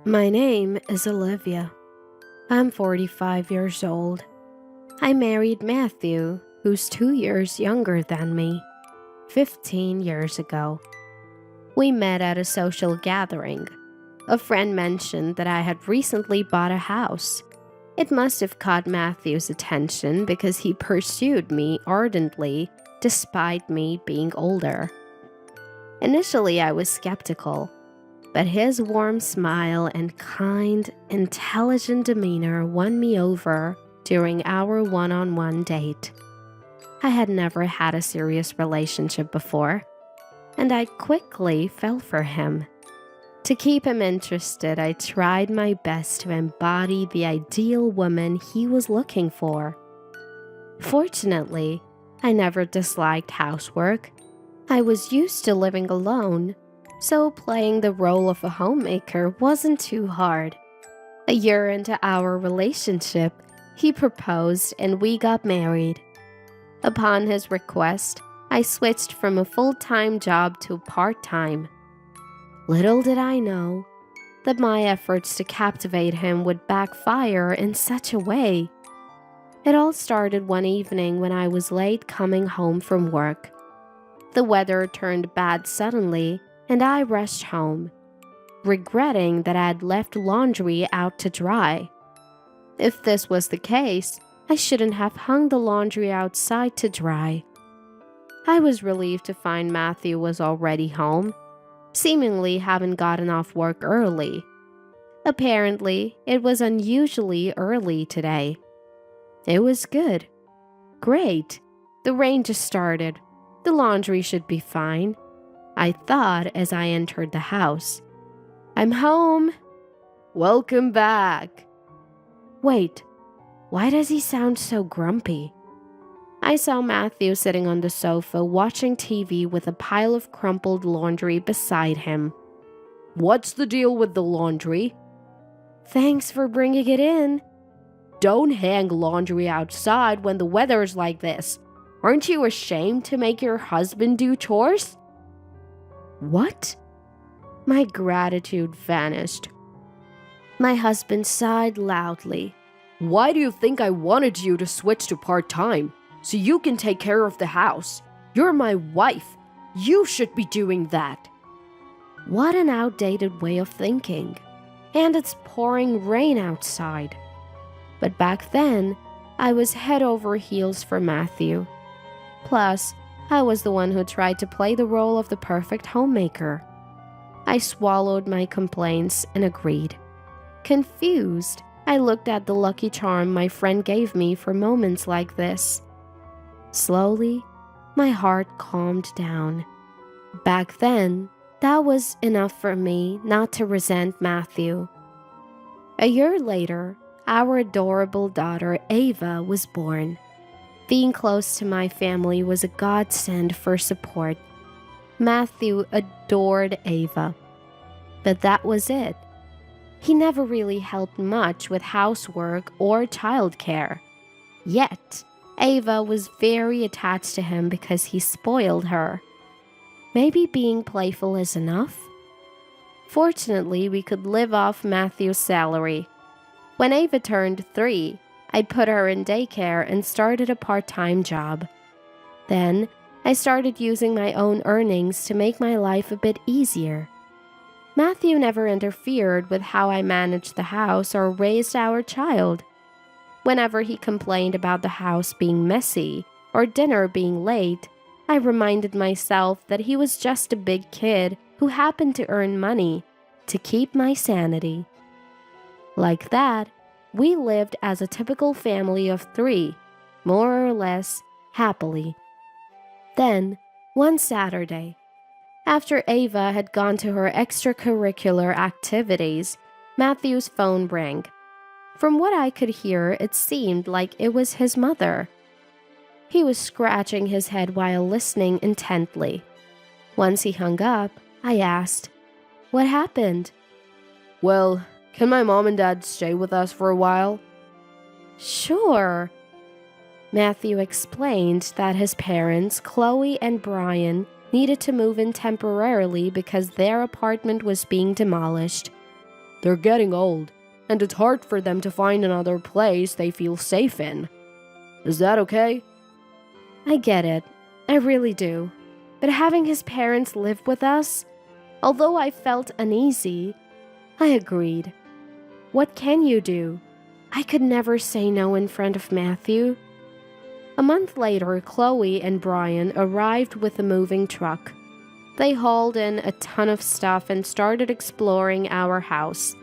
My name is Olivia. I'm 45 years old. I married Matthew, who's 2 years younger than me, 15 years ago. We met at a social gathering. A friend mentioned that I had recently bought a house. It must have caught Matthew's attention because he pursued me ardently despite me being older. Initially, I was skeptical, but his warm smile and kind, intelligent demeanor won me over during our one-on-one date. I had never had a serious relationship before, and I quickly fell for him. To keep him interested, I tried my best to embody the ideal woman he was looking for. Fortunately, I never disliked housework. I was used to living alone, so playing the role of a homemaker wasn't too hard. A year into our relationship, he proposed and we got married. Upon his request, I switched from a full-time job to part-time. Little did I know that my efforts to captivate him would backfire in such a way. It all started one evening when I was late coming home from work. The weather turned bad suddenly, and I rushed home, regretting that I had left laundry out to dry. If this was the case, I shouldn't have hung the laundry outside to dry. I was relieved to find Matthew was already home, seemingly having gotten off work early. Apparently, it was unusually early today. It was good. Great. The rain just started. The laundry should be fine, I thought as I entered the house. I'm home. Welcome back. Wait, why does he sound so grumpy? I saw Matthew sitting on the sofa watching TV with a pile of crumpled laundry beside him. What's the deal with the laundry? Thanks for bringing it in. Don't hang laundry outside when the weather's like this. Aren't you ashamed to make your husband do chores? What? My gratitude vanished. My husband sighed loudly. Why do you think I wanted you to switch to part-time? So you can take care of the house. You're my wife. You should be doing that. What an outdated way of thinking. And it's pouring rain outside. But back then, I was head over heels for Matthew. Plus, I was the one who tried to play the role of the perfect homemaker. I swallowed my complaints and agreed. Confused, I looked at the lucky charm my friend gave me for moments like this. Slowly, my heart calmed down. Back then, that was enough for me not to resent Matthew. A year later, our adorable daughter Ava was born. Being close to my family was a godsend for support. Matthew adored Ava, but that was it. He never really helped much with housework or childcare. Yet, Ava was very attached to him because he spoiled her. Maybe being playful is enough? Fortunately, we could live off Matthew's salary. When Ava turned 3, I'd put her in daycare and started a part-time job. Then, I started using my own earnings to make my life a bit easier. Matthew never interfered with how I managed the house or raised our child. Whenever he complained about the house being messy or dinner being late, I reminded myself that he was just a big kid who happened to earn money to keep my sanity. Like that, we lived as a typical family of 3, more or less happily. Then, one Saturday, after Ava had gone to her extracurricular activities, Matthew's phone rang. From what I could hear, it seemed like it was his mother. He was scratching his head while listening intently. Once he hung up, I asked, "What happened?" "Well, can my mom and dad stay with us for a while?" "Sure." Matthew explained that his parents, Chloe and Brian, needed to move in temporarily because their apartment was being demolished. They're getting old, and it's hard for them to find another place they feel safe in. Is that okay? I get it. I really do. But having his parents live with us, although I felt uneasy, I agreed. What can you do? I could never say no in front of Matthew. A month later, Chloe and Brian arrived with a moving truck. They hauled in a ton of stuff and started exploring our house,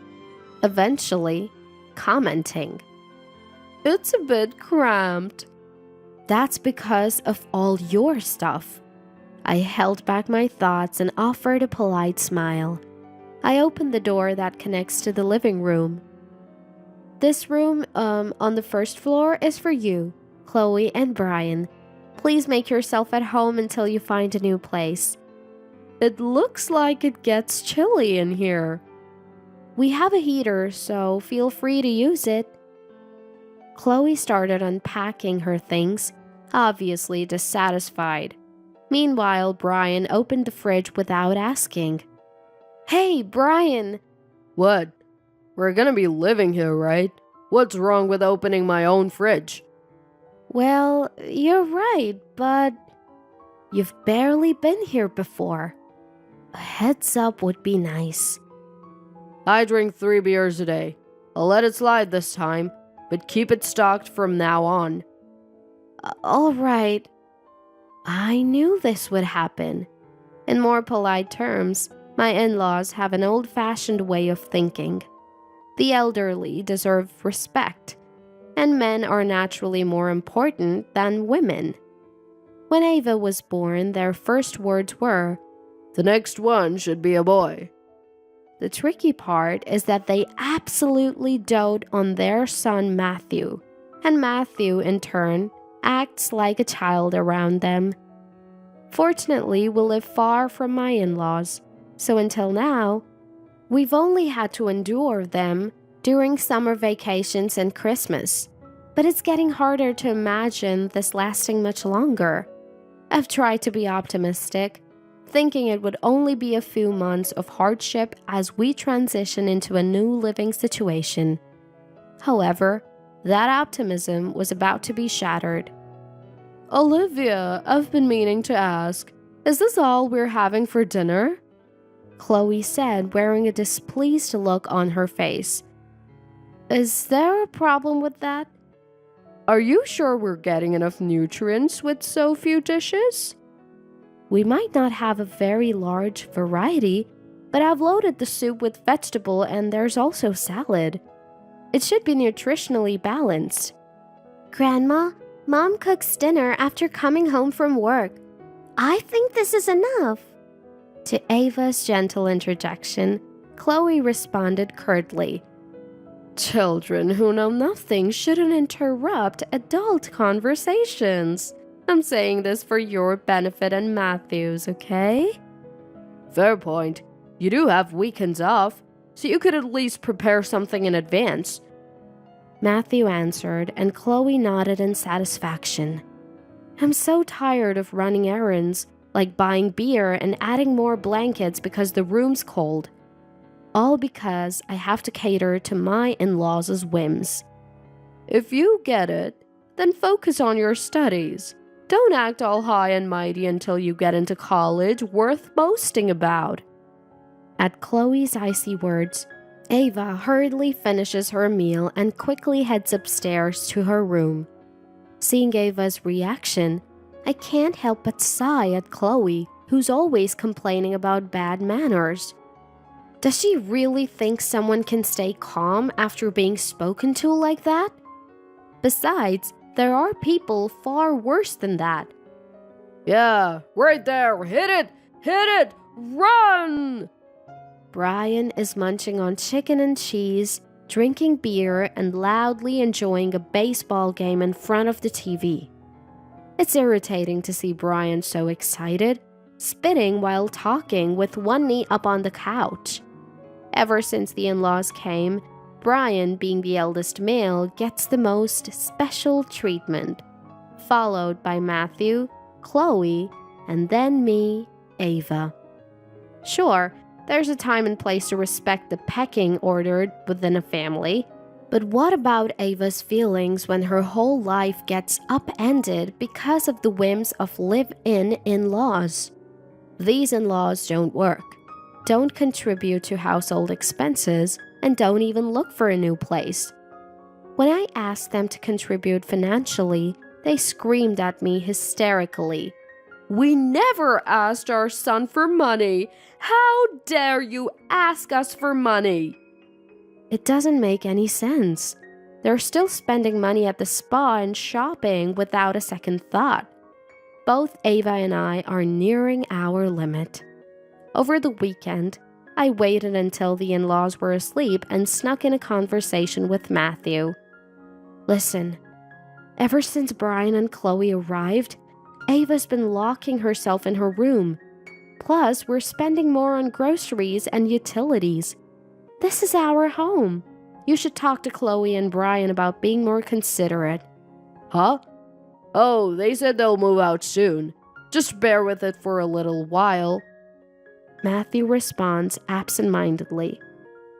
eventually commenting, "It's a bit cramped." "That's because of all your stuff." I held back my thoughts and offered a polite smile. I opened the door that connects to the living room. "This room, on the first floor is for you, Chloe and Brian. Please make yourself at home until you find a new place." "It looks like it gets chilly in here." "We have a heater, so feel free to use it." Chloe started unpacking her things, obviously dissatisfied. Meanwhile, Brian opened the fridge without asking. "Hey, Brian!" What? We're gonna be living here, right? What's wrong with opening my own fridge? "Well, you're right, but you've barely been here before. A heads up would be nice." I drink 3 beers a day. I'll let it slide this time, but keep it stocked from now on. All right. I knew this would happen. In more polite terms, my in-laws have an old-fashioned way of thinking. The elderly deserve respect, and men are naturally more important than women. When Ava was born, their first words were, "The next one should be a boy." The tricky part is that they absolutely dote on their son Matthew, and Matthew, in turn, acts like a child around them. Fortunately, we live far from my in-laws, so until now, we've only had to endure them during summer vacations and Christmas. But it's getting harder to imagine this lasting much longer. I've tried to be optimistic, thinking it would only be a few months of hardship as we transition into a new living situation. However, that optimism was about to be shattered. "Olivia, I've been meaning to ask, is this all we're having for dinner?" Chloe said, wearing a displeased look on her face. "Is there a problem with that?" "Are you sure we're getting enough nutrients with so few dishes?" "We might not have a very large variety, but I've loaded the soup with vegetable and there's also salad. It should be nutritionally balanced." "Grandma, Mom cooks dinner after coming home from work. I think this is enough." To Ava's gentle interjection, Chloe responded curtly, "Children who know nothing shouldn't interrupt adult conversations. I'm saying this for your benefit and Matthew's, okay?" "Fair point. You do have weekends off, so you could at least prepare something in advance." Matthew answered, and Chloe nodded in satisfaction. "I'm so tired of running errands, like buying beer and adding more blankets because the room's cold. All because I have to cater to my in-laws' whims." "If you get it, then focus on your studies. Don't act all high and mighty until you get into college worth boasting about." At Chloe's icy words, Ava hurriedly finishes her meal and quickly heads upstairs to her room. Seeing Ava's reaction, I can't help but sigh at Chloe, who's always complaining about bad manners. Does she really think someone can stay calm after being spoken to like that? Besides, there are people far worse than that. "Yeah, right there. Hit it! Hit it! Run!" Brian is munching on chicken and cheese, drinking beer, and loudly enjoying a baseball game in front of the TV. It's irritating to see Brian so excited, spitting while talking with one knee up on the couch. Ever since the in-laws came, Brian, being the eldest male, gets the most special treatment, followed by Matthew, Chloe, and then me, Ava. Sure, There's a time and place to respect the pecking order within a family. But what about Ava's feelings when her whole life gets upended because of the whims of live-in in-laws? These in-laws don't work, don't contribute to household expenses, and don't even look for a new place. When I asked them to contribute financially, they screamed at me hysterically. "We never asked our son for money. How dare you ask us for money?" It doesn't make any sense. They're still spending money at the spa and shopping without a second thought. Both Ava and I are nearing our limit. Over the weekend, I waited until the in-laws were asleep and snuck in a conversation with Matthew. Listen, ever since Brian and Chloe arrived, Ava's been locking herself in her room. Plus, we're spending more on groceries and utilities. This is our home. You should talk to Chloe and Brian about being more considerate. Huh? Oh, they said they'll move out soon. Just bear with it for a little while. Matthew responds absent-mindedly,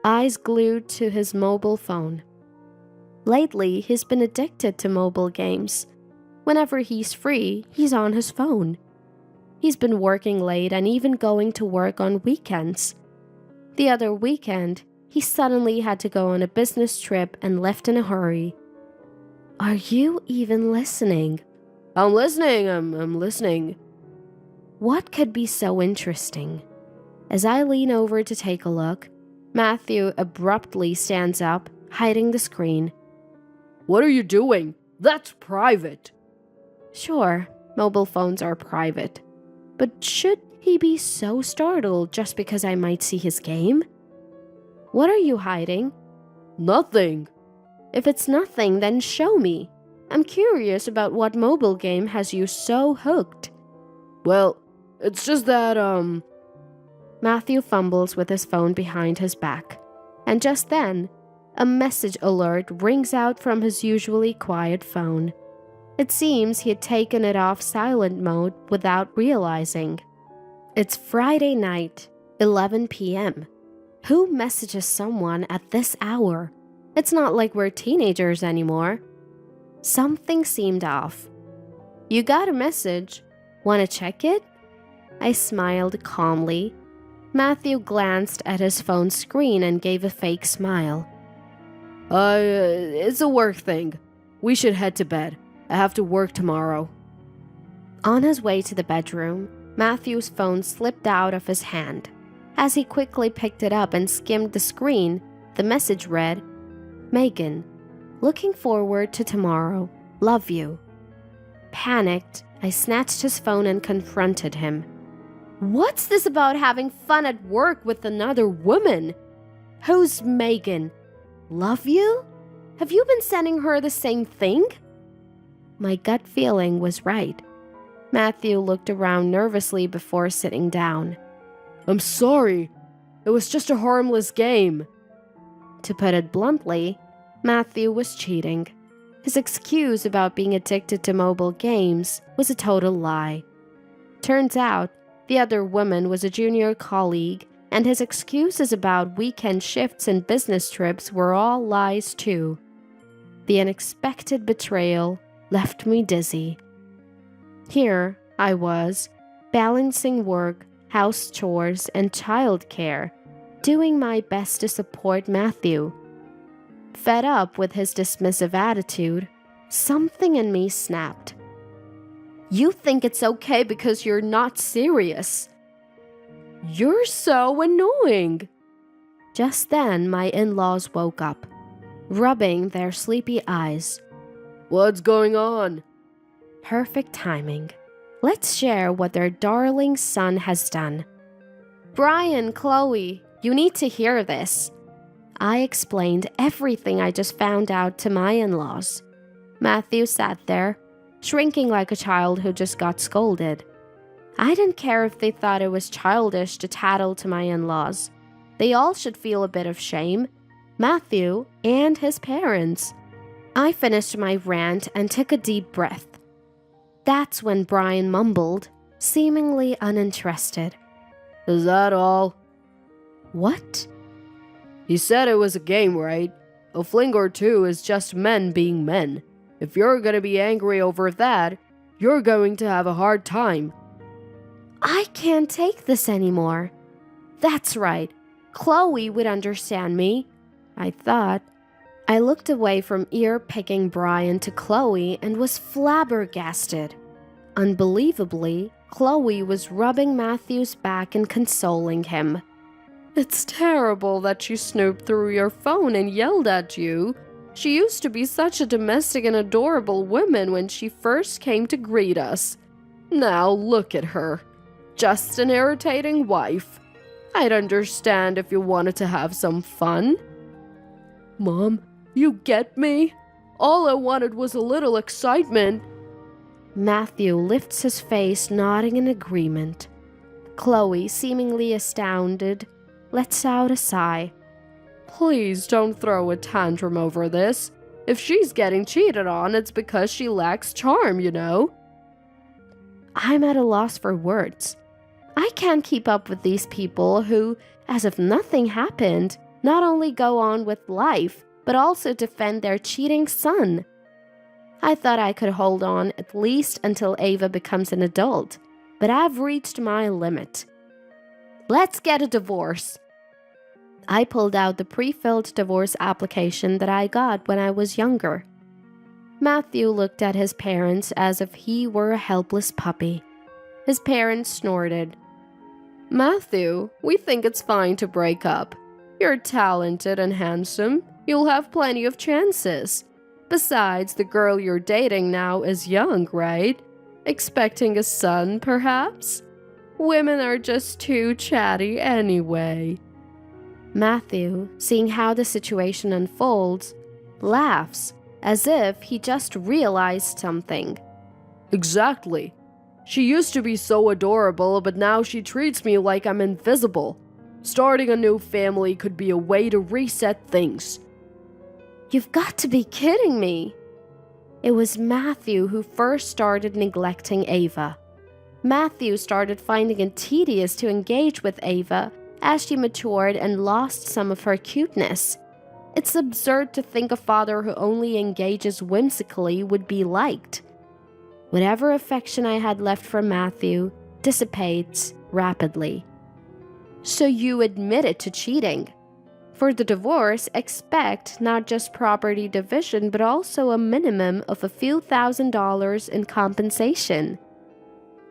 eyes glued to his mobile phone. Lately, he's been addicted to mobile games. Whenever he's free, he's on his phone. He's been working late and even going to work on weekends. The other weekend, he suddenly had to go on a business trip and left in a hurry. Are you even listening? I'm listening, I'm listening. What could be so interesting? As I lean over to take a look, Matthew abruptly stands up, hiding the screen. What are you doing? That's private. Sure, mobile phones are private. But should he be so startled just because I might see his game? What are you hiding? Nothing. If it's nothing, then show me. I'm curious about what mobile game has you so hooked. Well, it's just that, Matthew fumbles with his phone behind his back. And just then, a message alert rings out from his usually quiet phone. It seems he had taken it off silent mode without realizing. It's Friday night, 11 p.m. Who messages someone at this hour? It's not like we're teenagers anymore. Something seemed off. You got a message. Want to check it? I smiled calmly. Matthew glanced at his phone screen and gave a fake smile. It's a work thing. We should head to bed. I have to work tomorrow. On his way to the bedroom, Matthew's phone slipped out of his hand. As he quickly picked it up and skimmed the screen, the message read, Megan, looking forward to tomorrow. Love you. Panicked, I snatched his phone and confronted him. What's this about having fun at work with another woman? Who's Megan? Love you? Have you been sending her the same thing? My gut feeling was right. Matthew looked around nervously before sitting down. I'm sorry. It was just a harmless game. To put it bluntly, Matthew was cheating. His excuse about being addicted to mobile games was a total lie. Turns out, the other woman was a junior colleague, and his excuses about weekend shifts and business trips were all lies too. The unexpected betrayal left me dizzy. Here I was, balancing work, house chores, and childcare, doing my best to support Matthew. Fed up with his dismissive attitude, something in me snapped. You think it's okay because you're not serious. You're so annoying. Just then, my in-laws woke up, rubbing their sleepy eyes. What's going on? Perfect timing. Let's share what their darling son has done. Brian, Chloe, you need to hear this. I explained everything I just found out to my in-laws. Matthew sat there, shrinking like a child who just got scolded. I didn't care if they thought it was childish to tattle to my in-laws. They all should feel a bit of shame. Matthew and his parents. I finished my rant and took a deep breath. That's when Brian mumbled, seemingly uninterested. Is that all? What? He said it was a game, right? A fling or two is just men being men. If you're gonna be angry over that, you're going to have a hard time. I can't take this anymore. That's right. Chloe would understand me, I thought. I looked away from ear-picking Brian to Chloe and was flabbergasted. Unbelievably, Chloe was rubbing Matthew's back and consoling him. It's terrible that she snooped through your phone and yelled at you. She used to be such a domestic and adorable woman when she first came to greet us. Now look at her. Just an irritating wife. I'd understand if you wanted to have some fun. Mom, you get me? All I wanted was a little excitement. Matthew lifts his face, nodding in agreement. Chloe, seemingly astounded, lets out a sigh. Please don't throw a tantrum over this. If she's getting cheated on, it's because she lacks charm, you know. I'm at a loss for words. I can't keep up with these people who, as if nothing happened, not only go on with life, but also defend their cheating son. I thought I could hold on at least until Ava becomes an adult, but I've reached my limit. Let's get a divorce. I pulled out the pre-filled divorce application that I got when I was younger. Matthew looked at his parents as if he were a helpless puppy. His parents snorted. Matthew, we think it's fine to break up. You're talented and handsome. You'll have plenty of chances. Besides, the girl you're dating now is young, right? Expecting a son, perhaps? Women are just too chatty anyway. Matthew, seeing how the situation unfolds, laughs as if he just realized something. Exactly. She used to be so adorable, but now she treats me like I'm invisible. Starting a new family could be a way to reset things. You've got to be kidding me. It was Matthew who first started neglecting Ava. Matthew started finding it tedious to engage with Ava as she matured and lost some of her cuteness. It's absurd to think a father who only engages whimsically would be liked. Whatever affection I had left for Matthew dissipates rapidly. So you admitted to cheating. For the divorce, expect not just property division, but also a minimum of a few $1,000s in compensation.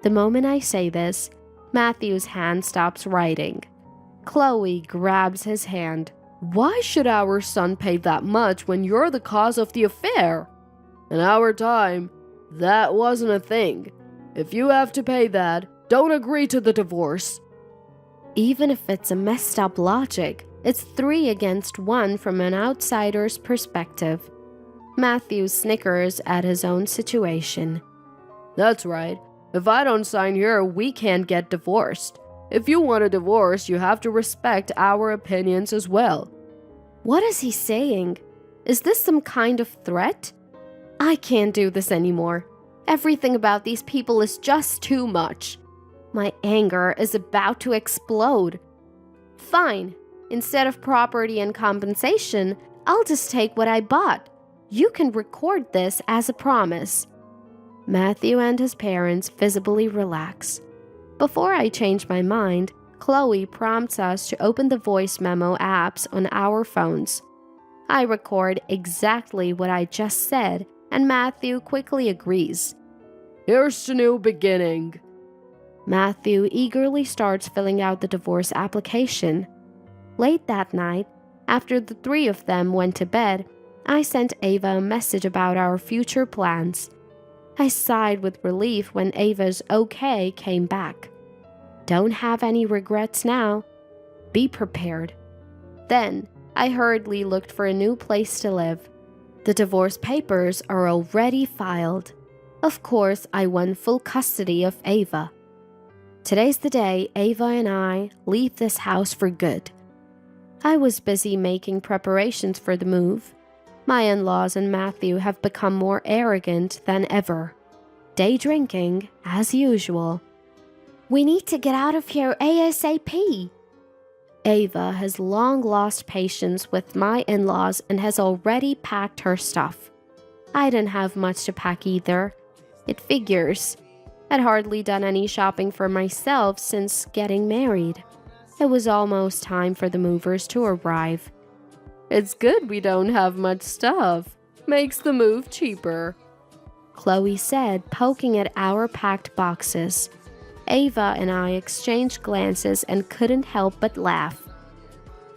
The moment I say this, Matthew's hand stops writing. Chloe grabs his hand. Why should our son pay that much when you're the cause of the affair? In our time, that wasn't a thing. If you have to pay that, don't agree to the divorce. Even if it's a messed up logic, it's 3 against 1 from an outsider's perspective. Matthew snickers at his own situation. That's right. If I don't sign here, we can't get divorced. If you want a divorce, you have to respect our opinions as well. What is he saying? Is this some kind of threat? I can't do this anymore. Everything about these people is just too much. My anger is about to explode. Fine. Instead of property and compensation, I'll just take what I bought. You can record this as a promise. Matthew and his parents visibly relax. Before I change my mind, Chloe prompts us to open the voice memo apps on our phones. I record exactly what I just said, and Matthew quickly agrees. Here's to new beginning. Matthew eagerly starts filling out the divorce application. Late that night, after the 3 of them went to bed, I sent Ava a message about our future plans. I sighed with relief when Ava's okay came back. Don't have any regrets now. Be prepared. Then, I hurriedly looked for a new place to live. The divorce papers are already filed. Of course, I won full custody of Ava. Today's the day Ava and I leave this house for good. I was busy making preparations for the move. My in-laws and Matthew have become more arrogant than ever. Day drinking, as usual. We need to get out of here ASAP. Ava has long lost patience with my in-laws and has already packed her stuff. I didn't have much to pack either. It figures. I'd hardly done any shopping for myself since getting married. It was almost time for the movers to arrive. It's good we don't have much stuff. Makes the move cheaper, Chloe said, poking at our packed boxes. Ava and I exchanged glances and couldn't help but laugh.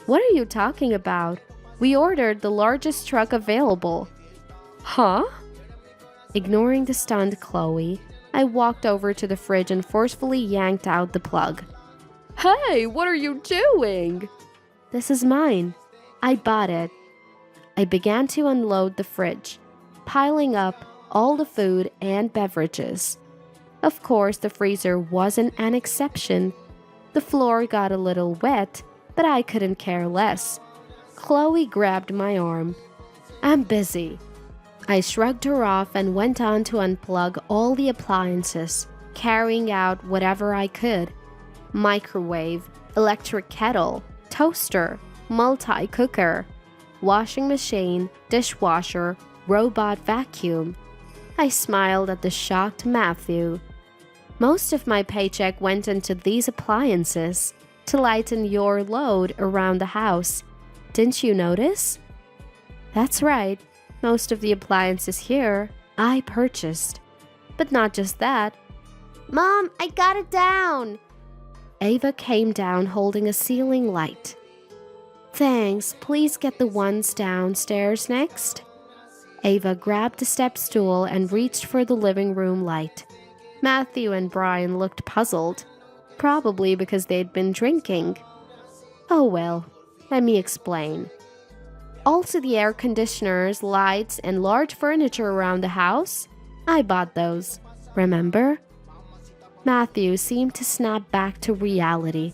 What are you talking about? We ordered the largest truck available. Huh? Ignoring the stunned Chloe, I walked over to the fridge and forcefully yanked out the plug. Hey, what are you doing? This is mine. I bought it. I began to unload the fridge, piling up all the food and beverages. Of course, the freezer wasn't an exception. The floor got a little wet, but I couldn't care less. Chloe grabbed my arm. I'm busy. I shrugged her off and went on to unplug all the appliances, carrying out whatever I could. Microwave, electric kettle, toaster, multi-cooker, washing machine, dishwasher, robot vacuum. I smiled at the shocked Matthew. Most of my paycheck went into these appliances to lighten your load around the house. Didn't you notice? That's right. Most of the appliances here I purchased. But not just that. Mom, I got it down! Ava came down holding a ceiling light. Thanks, please get the ones downstairs next. Ava grabbed the step stool and reached for the living room light. Matthew and Brian looked puzzled, probably because they'd been drinking. Oh well, let me explain. Also the air conditioners, lights, and large furniture around the house, I bought those, remember? Matthew seemed to snap back to reality.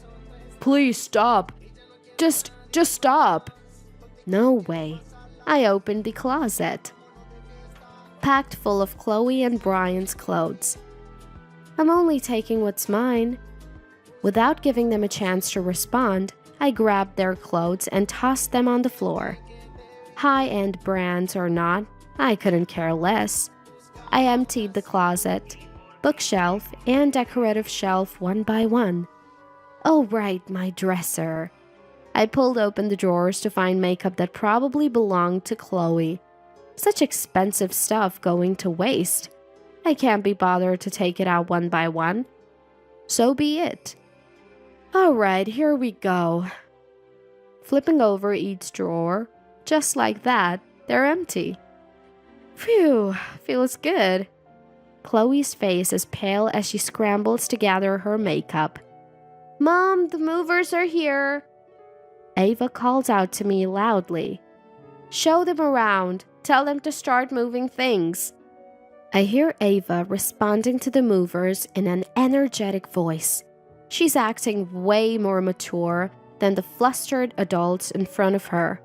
Please stop. Just stop. No way. I opened the closet, packed full of Chloe and Brian's clothes. I'm only taking what's mine. Without giving them a chance to respond, I grabbed their clothes and tossed them on the floor. High-end brands or not, I couldn't care less. I emptied the closet, bookshelf, and decorative shelf one by one. Oh right, my dresser. I pulled open the drawers to find makeup that probably belonged to Chloe. Such expensive stuff going to waste. I can't be bothered to take it out one by one. So be it. Alright, here we go. Flipping over each drawer, just like that, they're empty. Phew, feels good. Chloe's face is pale as she scrambles to gather her makeup. Mom, the movers are here. Ava calls out to me loudly. Show them around. Tell them to start moving things. I hear Ava responding to the movers in an energetic voice. She's acting way more mature than the flustered adults in front of her.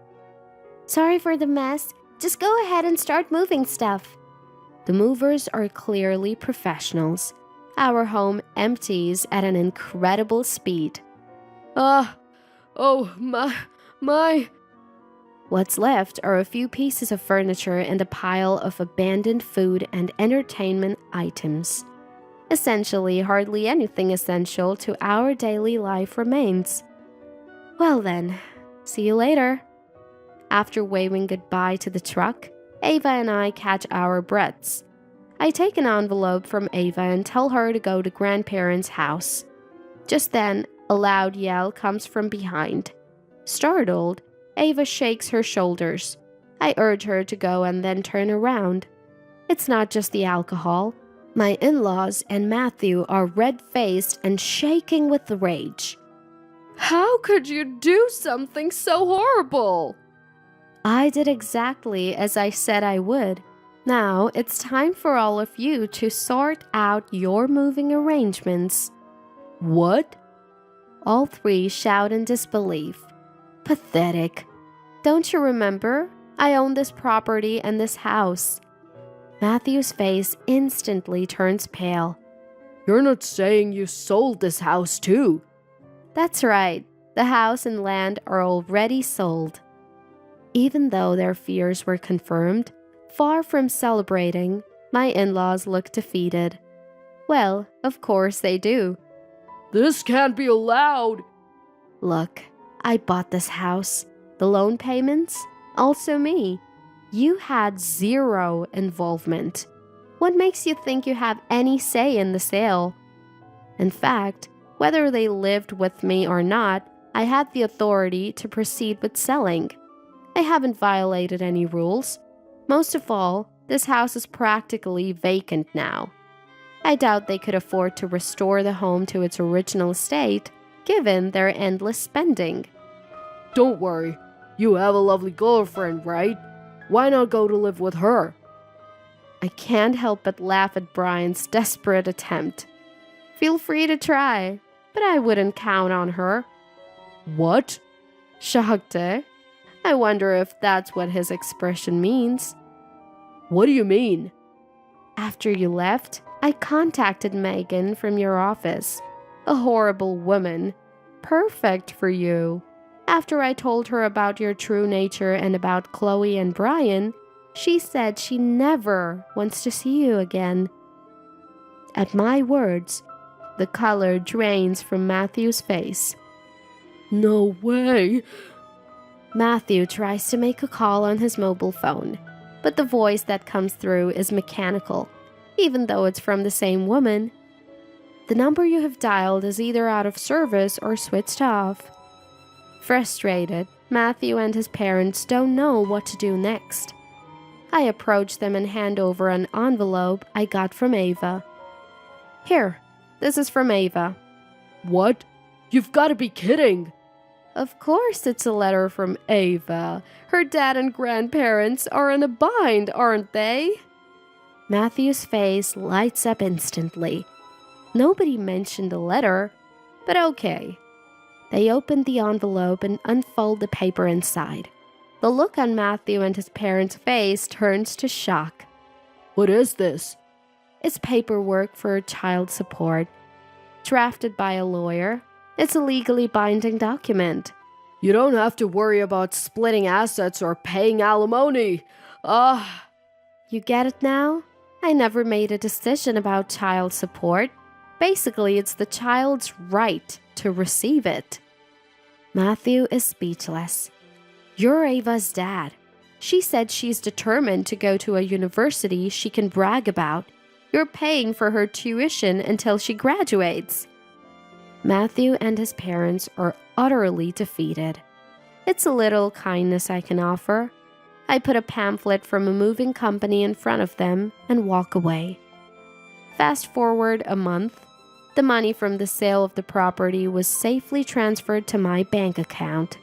Sorry for the mess. Just go ahead and start moving stuff. The movers are clearly professionals. Our home empties at an incredible speed. My. What's left are a few pieces of furniture and a pile of abandoned food and entertainment items. Essentially, hardly anything essential to our daily life remains. Well then, see you later. After waving goodbye to the truck, Ava and I catch our breaths. I take an envelope from Ava and tell her to go to grandparents' house. Just then, a loud yell comes from behind. Startled, Ava shakes her shoulders. I urge her to go and then turn around. It's not just the alcohol. My in-laws and Matthew are red-faced and shaking with rage. How could you do something so horrible? I did exactly as I said I would. Now it's time for all of you to sort out your moving arrangements. What? All three shout in disbelief. Pathetic. Don't you remember? I own this property and this house. Matthew's face instantly turns pale. You're not saying you sold this house too? That's right. The house and land are already sold. Even though their fears were confirmed, far from celebrating, my in-laws looked defeated. Well, of course they do. This can't be allowed. Look, I bought this house. The loan payments? Also me. You had zero involvement. What makes you think you have any say in the sale? In fact, whether they lived with me or not, I had the authority to proceed with selling. I haven't violated any rules. Most of all, this house is practically vacant now. I doubt they could afford to restore the home to its original state, given their endless spending. Don't worry. You have a lovely girlfriend, right? Why not go to live with her? I can't help but laugh at Brian's desperate attempt. Feel free to try, but I wouldn't count on her. What? Shocked, eh? I wonder if that's what his expression means. What do you mean? After you left, I contacted Megan from your office. A horrible woman. Perfect for you. After I told her about your true nature and about Chloe and Brian, she said she never wants to see you again. At my words, the color drains from Matthew's face. No way. Matthew tries to make a call on his mobile phone, but the voice that comes through is mechanical, even though it's from the same woman. The number you have dialed is either out of service or switched off. Frustrated, Matthew and his parents don't know what to do next. I approach them and hand over an envelope I got from Ava. Here, this is from Ava. What? You've got to be kidding. Of course it's a letter from Ava. Her dad and grandparents are in a bind, aren't they? Matthew's face lights up instantly. Nobody mentioned a letter, but okay. They open the envelope and unfold the paper inside. The look on Matthew and his parents' face turns to shock. What is this? It's paperwork for child support. Drafted by a lawyer. It's a legally binding document. You don't have to worry about splitting assets or paying alimony. You get it now? I never made a decision about child support. Basically, it's the child's right to receive it. Matthew is speechless. You're Ava's dad. She said she's determined to go to a university she can brag about. You're paying for her tuition until she graduates. Matthew and his parents are utterly defeated. It's a little kindness I can offer. I put a pamphlet from a moving company in front of them and walk away. Fast forward a month. The money from the sale of the property was safely transferred to my bank account.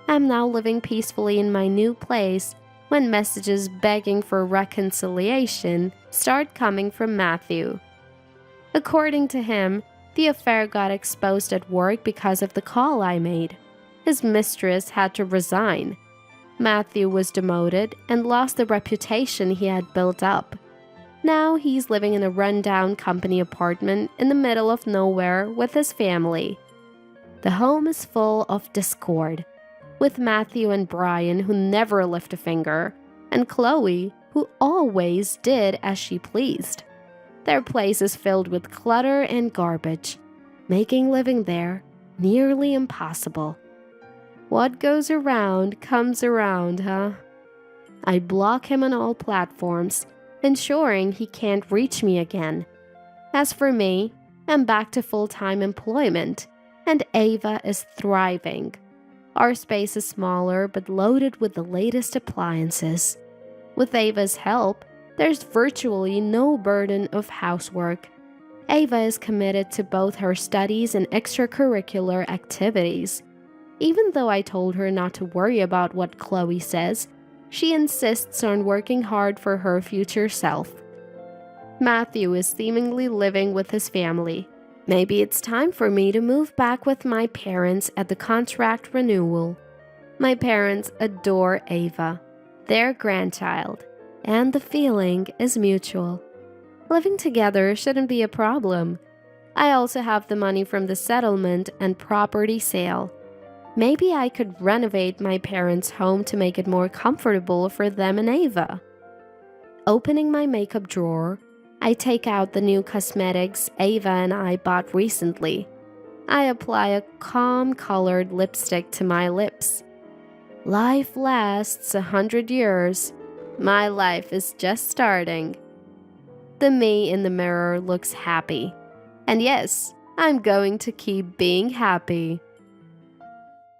I'm now living peacefully in my new place when messages begging for reconciliation start coming from Matthew. According to him, the affair got exposed at work because of the call I made. His mistress had to resign. Matthew was demoted and lost the reputation he had built up. Now he's living in a rundown company apartment in the middle of nowhere with his family. The home is full of discord, with Matthew and Brian who never lift a finger, and Chloe who always did as she pleased. Their place is filled with clutter and garbage, making living there nearly impossible. What goes around comes around, huh? I block him on all platforms, ensuring he can't reach me again. As for me, I'm back to full-time employment, and Ava is thriving. Our space is smaller but loaded with the latest appliances. With Ava's help, there's virtually no burden of housework. Ava is committed to both her studies and extracurricular activities. Even though I told her not to worry about what Chloe says, she insists on working hard for her future self. Matthew is seemingly living with his family. Maybe it's time for me to move back with my parents at the contract renewal. My parents adore Ava, their grandchild, and the feeling is mutual. Living together shouldn't be a problem. I also have the money from the settlement and property sale. Maybe I could renovate my parents' home to make it more comfortable for them and Ava. Opening my makeup drawer, I take out the new cosmetics Ava and I bought recently. I apply a calm-colored lipstick to my lips. Life lasts 100 years. My life is just starting. The me in the mirror looks happy. And yes, I'm going to keep being happy.